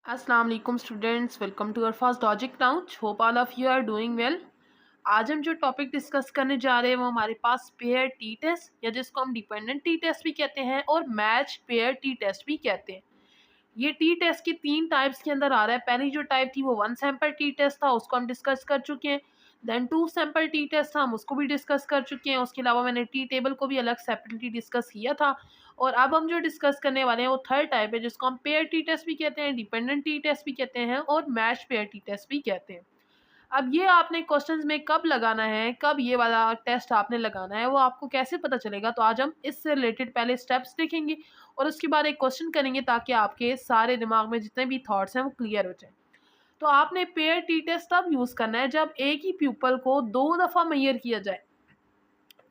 अस्सलाम वालेकुम students, welcome to our first logic नाउच। Hope all of you are doing well. आज हम जो टॉपिक डिस्कस करने जा रहे हैं वो हमारे पास पेयर टी टेस्ट या जिसको हम डिपेंडेंट टी टेस्ट भी कहते हैं और मैच पेयर टी टेस्ट भी कहते हैं। ये टी टेस्ट की 3 टाइप्स के अंदर आ रहा है। पहली जो टाइप थी वो 1 सैंपल टी टेस्ट था, उसको हम डिस्कस कर चुके हैं। देन 2 सैंपल टी टेस्ट था, हम उसको भी डिस्कस कर चुके हैं। उसके अलावा मैंने टी टेबल को भी अलग सेपरेटली डिस्कस किया था। और अब हम जो डिस्कस करने वाले हैं वो थर्ड टाइप है, जिसको हम पेयर टी टेस्ट भी कहते हैं, डिपेंडेंट टी टेस्ट भी कहते हैं और मैच पेयर टी टेस्ट भी कहते हैं। अब ये आपने क्वेश्चंस में कब लगाना है, कब ये वाला टेस्ट आपने लगाना है, वो आपको कैसे पता चलेगा? तो आज हम इससे रिलेटेड पहले स्टेप्स देखेंगे और उसके बाद एक क्वेश्चन करेंगे ताकि आपके सारे दिमाग में जितने भी थॉट्स हैं वो क्लियर हो जाए। तो आपने पेयर टी टेस्ट तब यूज़ करना है जब एक ही प्यूपल को 2 दफ़ा मेजर किया जाए।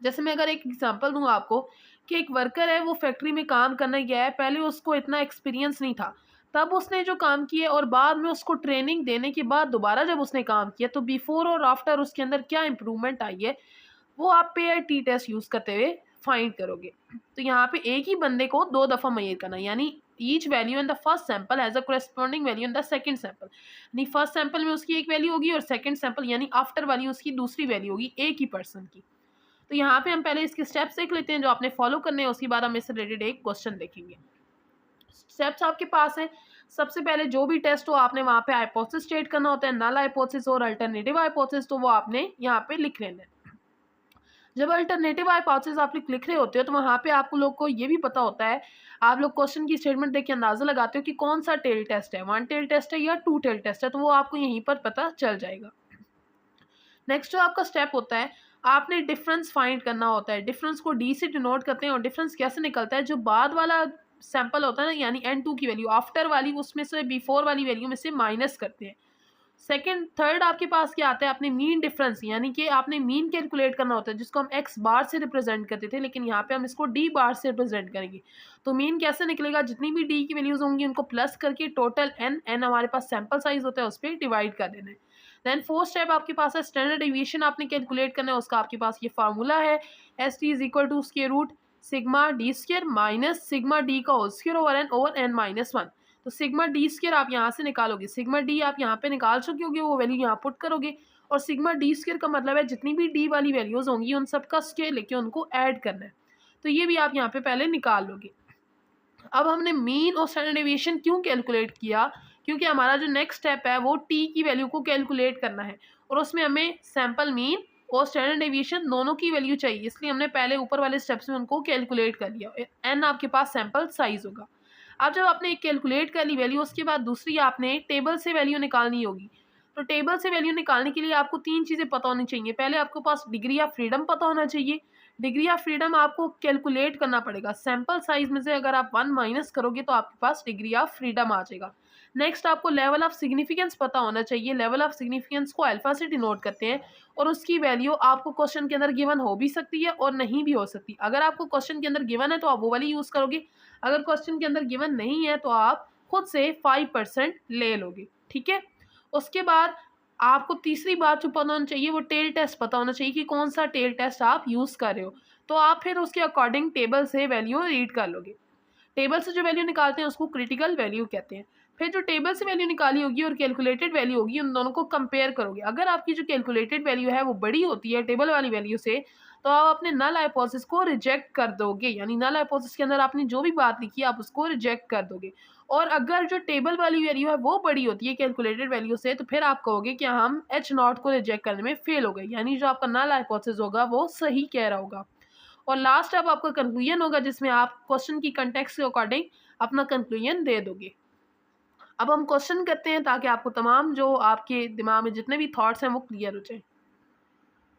जैसे मैं अगर एक एग्जांपल दूँ आपको कि एक वर्कर है, वो फैक्ट्री में काम करने गया है, पहले उसको इतना एक्सपीरियंस नहीं था, तब उसने जो काम किए और बाद में उसको ट्रेनिंग देने के बाद दोबारा जब उसने काम किया तो बिफोर और आफ्टर उसके अंदर क्या इंप्रूवमेंट आई है, वो आप पेयर टी टेस्ट यूज़ करते हुए फाइंड करोगे। तो यहाँ पे एक ही बंदे को 2 दफ़ा मेजर करना है, यानी each value in the first sample has a corresponding value in the second sample. यानी फर्स्ट सैंपल में उसकी एक वैल्यू होगी और सेकंड सैंपल यानी आफ्टर वाली उसकी दूसरी वैल्यू होगी एक ही पर्सन की। तो यहाँ पे हम पहले इसके स्टेप्स देख लेते हैं जो आपने फॉलो करने हैं, उसके बाद हम इससे रिलेटेड एक क्वेश्चन देखेंगे। स्टेप्स आपके पास हैं। सबसे पहले जो भी टेस्ट हो आपने वहाँ पे हाइपोथेसिस स्टेट करना होता है, नल हाइपोथेसिस और अल्टरनेटिव हाइपोथेसिस, तो वो आपने यहाँ पे लिख लेना है। जब अल्टरनेटिव हाइपोथेसिस आप लिख रहे होते हो तो वहाँ पे आप लोग को ये भी पता होता है, आप लोग क्वेश्चन की स्टेटमेंट देख के अंदाजा लगाते हो कि कौन सा टेल टेस्ट है, 1 टेल टेस्ट है या 2 टेल टेस्ट है, तो वो आपको यहीं पर पता चल जाएगा। नेक्स्ट जो आपका स्टेप होता है, आपने डिफरेंस फाइंड करना होता है। डिफरेंस को डी से डिनोट करते हैं और डिफरेंस कैसे निकलता है, जो बाद वाला सैंपल होता है ना, यानी N2 की वैल्यू आफ्टर वाली उसमें से बिफोर वाली वैल्यू में से माइनस करते हैं। सेकंड थर्ड आपके पास क्या आता है, आपने मीन डिफरेंस यानी कि आपने मीन कैलकुलेट करना होता है, जिसको हम एक्स बार से रिप्रेजेंट करते थे, लेकिन यहाँ पे हम इसको डी बार से रिप्रेजेंट करेंगे। तो मीन कैसे निकलेगा, जितनी भी डी की वैल्यूज होंगी उनको प्लस करके टोटल एन हमारे पास सैंपल साइज होता है उस पर डिवाइड कर देना है। देन फोर्थ स्टेप आपके पास है स्टैंडर्ड डेविएशन आपने कैलकुलेट करना है। उसका आपके पास ये फार्मूला है, S T is equal to square root sigma D square minus sigma D का whole square over n minus 1। तो सिग्मा डी स्क्वायर आप यहाँ से निकालोगे, सिग्मा डी आप यहाँ पे निकाल चुके होगे, वो वैल्यू यहाँ पुट करोगे और सिग्मा डी स्क्वायर का मतलब है जितनी भी डी वाली वैल्यूज होंगी उन सब का स्क्वायर लेके उनको ऐड करना है। तो ये भी आप यहाँ पे पहले निकाल लोगे। अब हमने मीन और स्टैंडर्ड डेविएशन क्यों कैलकुलेट किया, क्योंकि हमारा जो नेक्स्ट स्टेप है वो टी की वैल्यू को कैलकुलेट करना है और उसमें हमें सैंपल मीन और स्टैंडर्ड डेविएशन दोनों की वैल्यू चाहिए, इसलिए हमने पहले ऊपर वाले स्टेप्स में उनको कैलकुलेट कर लिया। एन आपके पास सैंपल साइज होगा। अब जब आपने एक कैलकुलेट कर ली वैल्यू, उसके बाद दूसरी आपने टेबल से वैल्यू निकालनी होगी। तो टेबल से वैल्यू निकालने के लिए आपको 3 चीज़ें पता होनी चाहिए। पहले आपके पास डिग्री ऑफ फ्रीडम पता होना चाहिए। डिग्री ऑफ फ्रीडम आपको कैलकुलेट करना पड़ेगा, सैंपल साइज में से अगर आप 1 माइनस करोगे तो आपके पास डिग्री ऑफ फ्रीडम आ जाएगा। नेक्स्ट आपको लेवल ऑफ सिग्निफिकेंस पता होना चाहिए। लेवल ऑफ सिग्निफिकेंस को अल्फा से डिनोट करते हैं और उसकी वैल्यू आपको क्वेश्चन के अंदर गिवन हो भी सकती है और नहीं भी हो सकती। अगर आपको क्वेश्चन के अंदर गिवन है तो आप वो वाली यूज़ करोगे, अगर क्वेश्चन के अंदर गिवन नहीं है तो आप खुद से 5% ले लोगे, ठीक है। उसके बाद आपको तीसरी बात जो पता होना चाहिए वो टेल टेस्ट पता होना चाहिए कि कौन सा टेल टेस्ट आप यूज़ कर रहे हो। तो आप फिर उसके अकॉर्डिंग टेबल से वैल्यू रीड कर लोगे। टेबल से जो वैल्यू निकालते हैं उसको क्रिटिकल वैल्यू कहते हैं। फिर जो टेबल से वैल्यू निकाली होगी और कैलकुलेटेड वैल्यू होगी, उन दोनों को कंपेयर करोगे। अगर आपकी जो कैलकुलेटेड वैल्यू है वो बड़ी होती है टेबल वाली वैल्यू से, तो आप अपने नल हाइपोथेसिस को रिजेक्ट कर दोगे, यानी नल हाइपोथेसिस के अंदर आपने जो भी बात लिखी है आप उसको रिजेक्ट कर दोगे। और अगर जो टेबल वाली वैल्यू है वो बड़ी होती है कैलकुलेटेड वैल्यू से, तो फिर आप कहोगे कि हम एच नॉट को रिजेक्ट करने में फेल हो गए, यानी जो आपका नल हाइपोथेसिस होगा वो सही कह रहा होगा। और लास्ट अब आपका कंक्लूजन होगा जिसमें आप क्वेश्चन की कंटेक्स्ट के अकॉर्डिंग अपना कंक्लूजन दे दोगे। अब हम क्वेश्चन करते हैं ताकि आपको तमाम जो आपके दिमाग में जितने भी थॉट्स हैं वो क्लियर हो जाए।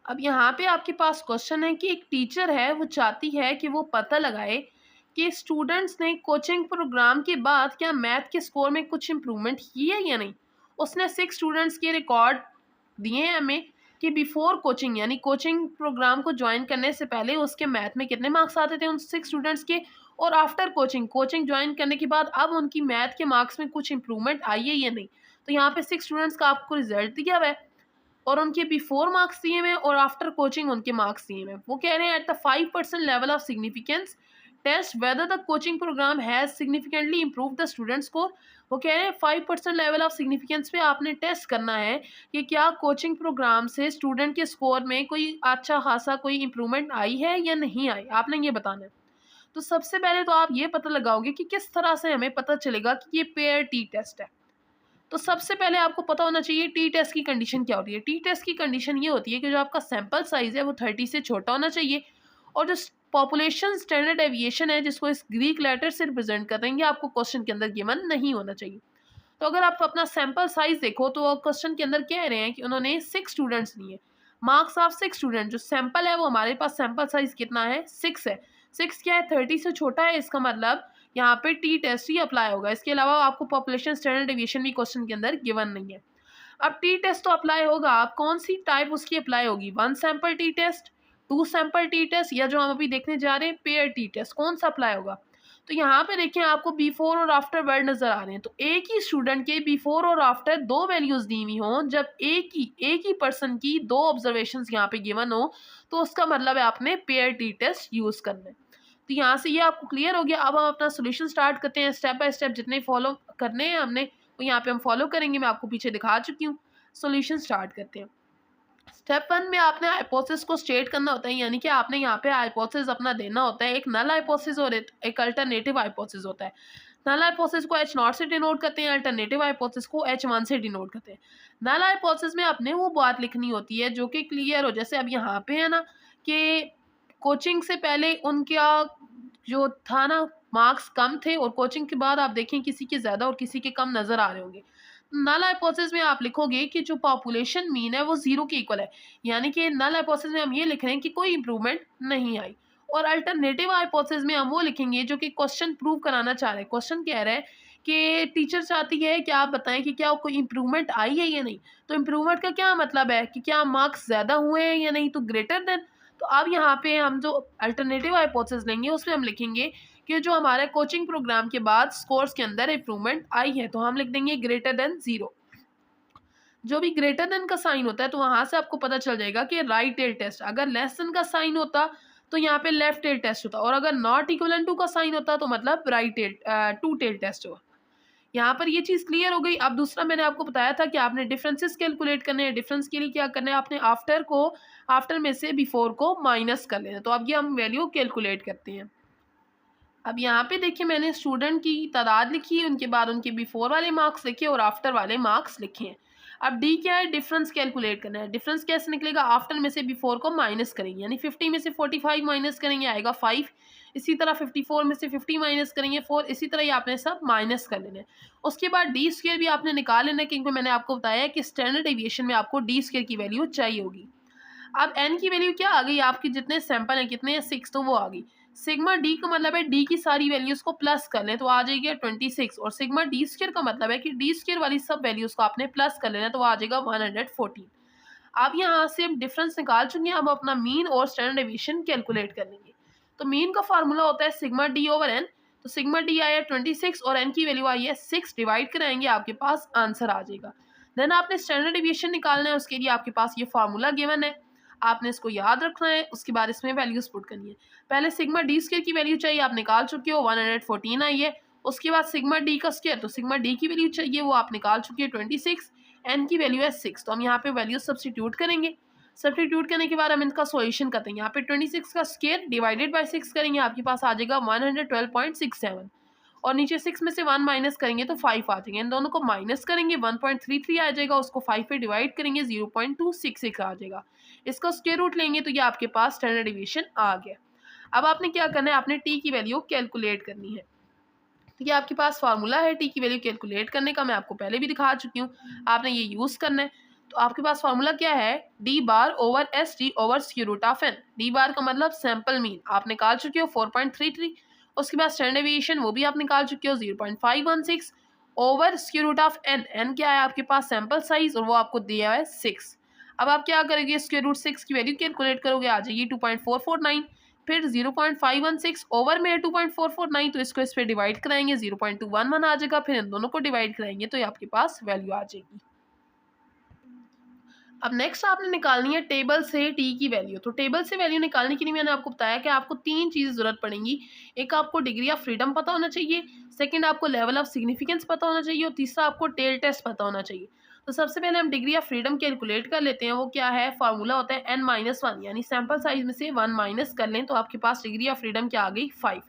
अब यहाँ पे आपके पास क्वेश्चन है कि एक टीचर है, वो चाहती है कि वो पता लगाए कि स्टूडेंट्स ने कोचिंग प्रोग्राम के बाद क्या मैथ के स्कोर में कुछ इम्प्रूवमेंट की है या नहीं। उसने 6 स्टूडेंट्स के रिकॉर्ड दिए हैं हमें कि बिफोर कोचिंग यानी कोचिंग प्रोग्राम को ज्वाइन करने से पहले उसके मैथ में कितने मार्क्स आते थे उन 6 स्टूडेंट्स के, और आफ्टर कोचिंग ज्वाइन करने के बाद अब उनकी मैथ के मार्क्स में कुछ इंप्रूवमेंट आई है या नहीं। तो यहाँ पे 6 स्टूडेंट्स का आपको रिजल्ट दिया हुआ है और उनके बिफोर मार्क्स दिए हुए हैं और आफ्टर कोचिंग उनके मार्क्स दिए हुए हैं। वो कह रहे हैं at the 5% level of significance test whether the coaching program has significantly improve the student score. वो कह रहे हैं 5% लेवल ऑफ सिग्निफिकेंस पे आपने टेस्ट करना है कि क्या कोचिंग प्रोग्राम से स्टूडेंट के स्कोर में कोई अच्छा खासा कोई इम्प्रूवमेंट आई है या नहीं आई, आपने ये बताना है। तो सबसे पहले तो आप ये पता लगाओगे कि किस तरह से हमें पता चलेगा कि ये पेयर टी टेस्ट है। तो सबसे पहले आपको पता होना चाहिए टी टेस्ट की कंडीशन क्या होती है। टी टेस्ट की कंडीशन ये होती है कि जो आपका सैंपल साइज है वो 30 से छोटा होना चाहिए, और जो पॉपुलेशन स्टैंडर्ड डेविएशन है जिसको इस ग्रीक लेटर से रिप्रेजेंट कर देंगे, आपको क्वेश्चन के अंदर गिवन नहीं होना चाहिए। तो अगर आप अपना सैंपल साइज देखो तो क्वेश्चन के अंदर कह रहे हैं कि उन्होंने 6 स्टूडेंट्स लिए, मार्क्स ऑफ 6 स्टूडेंट। जो सैंपल है वो हमारे पास सैंपल साइज कितना है, 6 है। 6 क्या है, 30 से छोटा है, इसका मतलब यहाँ पे टी टेस्ट ही अप्लाई होगा। इसके अलावा आपको पॉपुलेशन स्टैंडर्ड डेविएशन भी क्वेश्चन के अंदर गिवन नहीं है। अब टी टेस्ट तो अप्लाई होगा, आप कौन सी टाइप उसकी अप्लाई होगी, 1 sample T test, 2 sample T test, या जो हम अभी देखने जा रहे हैं पेयर टी टेस्ट, कौन सा अप्लाई होगा। तो यहाँ पे देखिए आपको बिफोर और आफ्टर वर्ड नजर आ रहे हैं। तो एक ही स्टूडेंट के बिफोर और आफ्टर 2 वैल्यूज दी हुई हों, जब एक ही पर्सन की 2 ऑब्जर्वेशन यहाँ पे गिवन हो, तो उसका मतलब है आपने पेयर टी टेस्ट यूज करना है। तो यहाँ से ये आपको क्लियर हो गया। अब हम अपना सोल्यूशन स्टार्ट करते हैं। स्टेप बाय स्टेप जितने फॉलो करने हैं हमने वो यहाँ पे हम फॉलो करेंगे, मैं आपको पीछे दिखा चुकी हूँ। सोल्यूशन स्टार्ट करते हैं। स्टेप 1 में आपने हाइपोथेसिस को स्टेट करना होता है, यानी कि आपने यहाँ पे हाइपोथेसिस अपना देना होता है। एक नल हाइपोथेसिस और एक अल्टरनेटिव हाइपोथेसिस होता है। नल हाइपोथेसिस को H0 से डिनोट करते हैं, अल्टरनेटिव हाइपोथेसिस को H1 से डिनोट करते हैं। नल हाइपोथेसिस में आपने वो बात लिखनी होती है जो कि क्लियर हो, जैसे अब यहाँ पे है ना कि कोचिंग से पहले उनका जो था ना मार्क्स कम थे, और कोचिंग के बाद आप देखें किसी के ज़्यादा और किसी के कम नज़र आ रहे होंगे। नल हाइपोथेसिस में आप लिखोगे कि जो पॉपुलेशन मीन है वो 0 के इक्वल है, यानी कि नल हाइपोथेसिस में हम ये लिख रहे हैं कि कोई इंप्रूवमेंट नहीं आई। और अल्टरनेटिव हाइपोथेसिस में हम वो लिखेंगे जो कि क्वेश्चन प्रूव कराना चाह रहे हैं। क्वेश्चन कह रहा है कि टीचर चाहती है कि आप बताएं कि क्या कोई इंप्रूवमेंट आई है या नहीं। तो इंप्रूवमेंट का क्या मतलब है कि क्या मार्क्स ज़्यादा हुए हैं या नहीं, तो ग्रेटर देन। तो अब यहाँ पे हम जो अल्टरनेटिव हाइपोथेसिस लेंगे उसमें हम लिखेंगे कि जो हमारे कोचिंग प्रोग्राम के बाद स्कोर्स के अंदर इंप्रूवमेंट आई है, तो हम लिख देंगे ग्रेटर देन 0। जो भी ग्रेटर देन का साइन होता है तो वहां से आपको पता चल जाएगा कि राइट टेल टेस्ट। अगर लेस देन का साइन होता तो यहाँ पे लेफ्ट टेल टेस्ट होता, और अगर नॉट इक्वल टू का साइन होता तो मतलब right tail two tail test होगा। यहाँ पर ये चीज़ क्लियर हो गई। अब दूसरा मैंने आपको बताया था कि आपने डिफरेंसेस कैलकुलेट करने हैं। डिफरेंस के लिए क्या करना है, आपने आफ्टर में से बिफोर को माइनस कर लेना। तो अब ये हम वैल्यू कैलकुलेट करते हैं। अब यहाँ पे देखिए मैंने स्टूडेंट की तादाद लिखी है, उनके बाद उनके बिफोर वाले मार्क्स लिखे और आफ्टर वाले मार्क्स लिखे हैं। अब डी क्या है, डिफरेंस कैलकुलेट करना है। डिफरेंस कैसे निकलेगा, आफ्टर में से बिफोर को माइनस करेंगे, यानी 50 में से 45 माइनस करेंगे आएगा 5। इसी तरह 54 में से 50 माइनस करेंगे 4। इसी तरह ये आपने सब माइनस कर लेना है। उसके बाद डी स्क्वायर भी आपने निकाल लेना है, क्योंकि मैंने आपको बताया कि स्टैंडर्ड डेविएशन में आपको डी स्क्वायर की वैल्यू चाहिए होगी। अब एन की वैल्यू क्या आ गई, आपकी जितने सैंपल हैं कितने हैं 6, तो वो आ गई। सिग्मा डी का मतलब है डी की सारी वैल्यूज को प्लस कर लें तो आ जाएगी 26, और सिग्मा डी स्क्वायर का मतलब है कि डी स्क्वायर वाली सब वैल्यूज को आपने प्लस कर लेना तो आ जाएगा 114। अब यहाँ से हम डिफरेंस निकाल चुके हैं, अब अपना मीन और स्टैंडर्ड डेविएशन कैलकुलेट कर लेंगे। तो मीन का फार्मूला होता है सिग्मा डी ओवर एन। तो सिग्मा डी आया 26 और एन की वैल्यू आई है 6, डिवाइड कराएंगे आपके पास आंसर आ जाएगा। देन आपने स्टैंडर्ड डेविएशन निकालना है, उसके लिए आपके पास ये फार्मूला गिवन है, आपने इसको याद रखना है। उसके बाद इसमें वैल्यूज पुट करनी है। पहले सिग्मा डी स्क्वायर की वैल्यू चाहिए, आप निकाल चुके हो 114 आई है। उसके बाद सिग्मा डी का स्क्वायर, तो सिग्मा डी की वैल्यू चाहिए वो आप निकाल चुके हैं 26, एन की वैल्यू है 6। तो हम यहाँ पे वैल्यू सब्स्टिट्यूट करेंगे। सब्स्टिट्यूट करने के बाद हम इनका सॉल्यूशन करते हैं। यहाँ पे 26 का स्क्वायर डिवाइडेड बाय 6 करेंगे, आपके पास आ जाएगा 112.67, और नीचे 6 में से 1 माइनस करेंगे तो 5 आ जाएंगे। इन दोनों को माइनस करेंगे 1.33 आ जाएगा, उसको 5 पे डिवाइड करेंगे 0.266 आ जाएगा। इसका स्क्वायर रूट लेंगे तो ये आपके पास स्टैंडर्ड डेविएशन आ गया। अब आपने क्या करना है, आपने टी की वैल्यू कैलकुलेट करनी है। तो ये आपके पास फार्मूला है टी की वैल्यू कैलकुलेट करने का, मैं आपको पहले भी दिखा चुकी हूँ, आपने ये यूज़ करना है। तो आपके पास फार्मूला क्या है, D bar over S T over square root of N. D bar का मतलब सैंपल मीन आप निकाल चुके हो 4.33। उसके बाद स्टैंडर्ड डेविएशन वो भी आप निकाल चुके हो 0.516 over square root of N. N क्या है आपके पास सैंपल साइज, और वो आपको दिया है 6। अब आप क्या करोगे, स्क्वायर रूट 6 की वैल्यू कैलकुलेट करोगे, आ जाएगी 2.449। फिर 0.516 ओवर में है 2.449, तो इसको इस पर डिवाइड कराएंगे 0.211 आ जाएगा। फिर इन दोनों को डिवाइड कराएंगे तो ये आपके पास वैल्यू आ जाएगी। अब नेक्स्ट आपने निकालनी है टेबल से टी की वैल्यू। तो टेबल से वैल्यू निकालने के लिए मैंने आपको बताया कि आपको 3 चीज़ ज़रूरत पड़ेंगी। एक आपको डिग्री ऑफ फ्रीडम पता होना चाहिए, सेकंड आपको लेवल ऑफ सिग्निफिकेंस पता होना चाहिए और तीसरा आपको टेल टेस्ट पता होना चाहिए। तो सबसे पहले हम डिग्री ऑफ फ्रीडम कैलकुलेट कर लेते हैं। वो क्या है, फार्मूला होता है n-1, यानी सैंपल साइज में से 1 माइनस कर लें तो आपके पास डिग्री ऑफ फ्रीडम क्या आ गई, 5।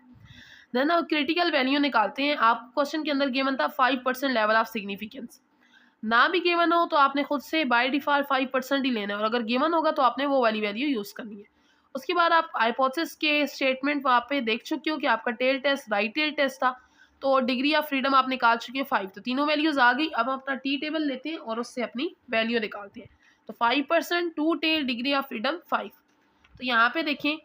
देन अब क्रिटिकल वैल्यू निकालते हैं। आप क्वेश्चन के अंदर गिवन था 5% लेवल ऑफ सिग्निफिकेंस। ना भी गिवन हो तो आपने खुद से बाय डिफ़ॉल्ट 5% ही लेना है, और अगर गिवन होगा तो आपने वो वाली वैल्यू यूज़ करनी है। उसके बाद आप हाइपोथेसिस के स्टेटमेंट वहाँ पे देख चुके हो कि आपका tail test right tail test था, तो डिग्री ऑफ फ्रीडम आप निकाल चुके हो 5, तो तीनों वैल्यूज़ आ गई। अब हम अपना टी टेबल लेते हैं और उससे अपनी वैल्यू निकालते हैं। तो 5%, two tail, degree of freedom 5। तो यहाँ पे देखें,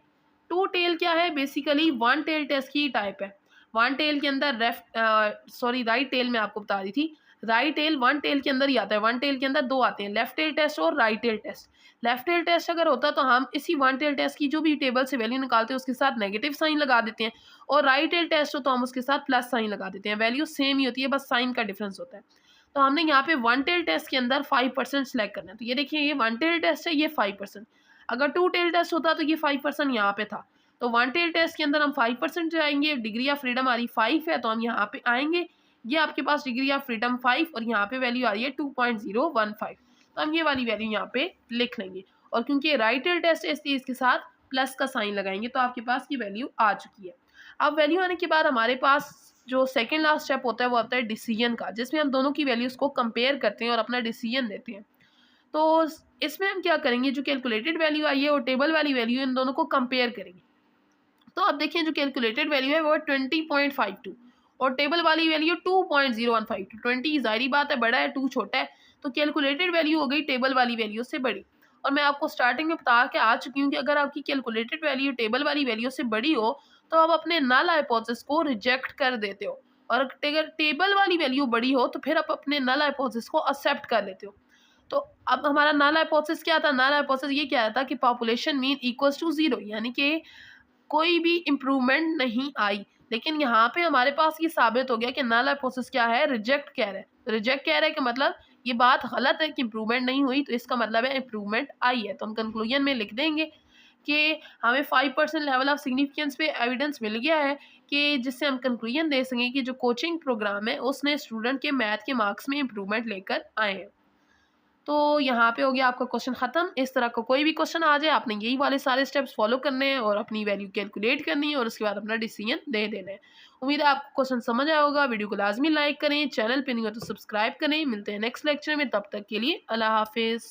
टू टेल क्या है, बेसिकली वन टेल टेस्ट की टाइप है। वन टेल के अंदर राइट टेल में आपको बता दी थी, राइट टेल वन टेल के अंदर ही आता है। वन टेल के अंदर दो आते हैं, लेफ्ट टेल टेस्ट और right tail test. Left tail test अगर होता तो हम इसी वन टेल टेस्ट की जो भी टेबल से वैल्यू निकालते हैं उसके साथ नेगेटिव साइन लगा देते हैं, और राइट टेल टेस्ट हो तो हम उसके साथ प्लस साइन लगा देते हैं। वैल्यू सेम ही होती है, बस साइन का डिफरेंस होता है। तो हमने यहाँ पे वन टेल टेस्ट के अंदर 5% सेलेक्ट करना है। तो ये देखिए, ये वन टेल टेस्ट है, ये 5%। अगर टू टेल टेस्ट होता तो ये 5% यहाँ पे था। तो वन टेल टेस्ट के अंदर हम 5% जाएंगे। डिग्री ऑफ फ्रीडम हमारी 5 है तो हम यहाँ पे आएंगे। ये आपके पास डिग्री ऑफ फ्रीडम 5 और यहाँ पे वैल्यू आ रही है 2.015। तो हम ये वाली वैल्यू यहाँ पे लिख लेंगे, और क्योंकि राइट टेल टेस्ट है इसलिए इसके साथ प्लस का साइन लगाएंगे, तो आपके पास ये वैल्यू आ चुकी है। अब वैल्यू आने के बाद हमारे पास जो सेकेंड लास्ट स्टेप होता है वो होता है डिसीजन का, जिसमें हम दोनों की वैल्यूज़ को कंपेयर करते हैं और अपना डिसीजन देते हैं। तो इसमें हम क्या करेंगे, जो कैलकुलेटेड वैल्यू आई है और टेबल वाली वैल्यू, इन दोनों को कंपेयर करेंगे। तो अब देखिए, जो कैलकुलेटेड वैल्यू है वो 20.52 और टेबल वाली वैल्यू 2.015। 20 ज़ाहिरी बात है बड़ा है, 2 छोटा है, तो कैलकुलेटेड वैल्यू हो गई टेबल वाली वैल्यू से बड़ी। और मैं आपको स्टार्टिंग में बता के आ चुकी हूँ कि अगर आपकी कैलकुलेटेड वैल्यू टेबल वाली वैल्यू से बड़ी हो तो आप अपने नल हाइपोथेसिस को रिजेक्ट कर देते हो, और अगर टेबल वाली वैल्यू बड़ी हो तो फिर आप अपने नल हाइपोथेसिस को एक्सेप्ट कर लेते हो। तो अब हमारा नल हाइपोथेसिस क्या था, नल हाइपोथेसिस ये क्या था कि पॉपुलेशन मीन इक्वल्स टू 0, यानी कि कोई भी इम्प्रूवमेंट नहीं आई। लेकिन यहाँ पे हमारे पास ये साबित हो गया कि नल हाइपोथेसिस क्या है, रिजेक्ट कह रहा है। रिजेक्ट कह रहा है कि मतलब ये बात गलत है कि इम्प्रूवमेंट नहीं हुई, तो इसका मतलब है इम्प्रूवमेंट आई है। तो हम कंक्लूजन में लिख देंगे कि हमें 5% लेवल ऑफ सिग्निफिकेंस पे एविडेंस मिल गया है, कि जिससे हम कंक्लूजन दे सकें कि जो कोचिंग प्रोग्राम है उसने स्टूडेंट के मैथ के मार्क्स में इम्प्रूवमेंट लेकर आए हैं। तो यहाँ पे हो गया आपका क्वेश्चन ख़त्म। इस तरह का कोई भी क्वेश्चन आ जाए, आपने यही वाले सारे स्टेप्स फॉलो करने हैं और अपनी वैल्यू कैलकुलेट करनी है और उसके बाद अपना डिसीजन दे देना है। उम्मीद है आपको क्वेश्चन समझ आया होगा। वीडियो को लाजमी लाइक करें, चैनल पे नहीं हो तो सब्सक्राइब करें। मिलते हैं नेक्स्ट लेक्चर में, तब तक के लिए अल्लाह हाफिज़।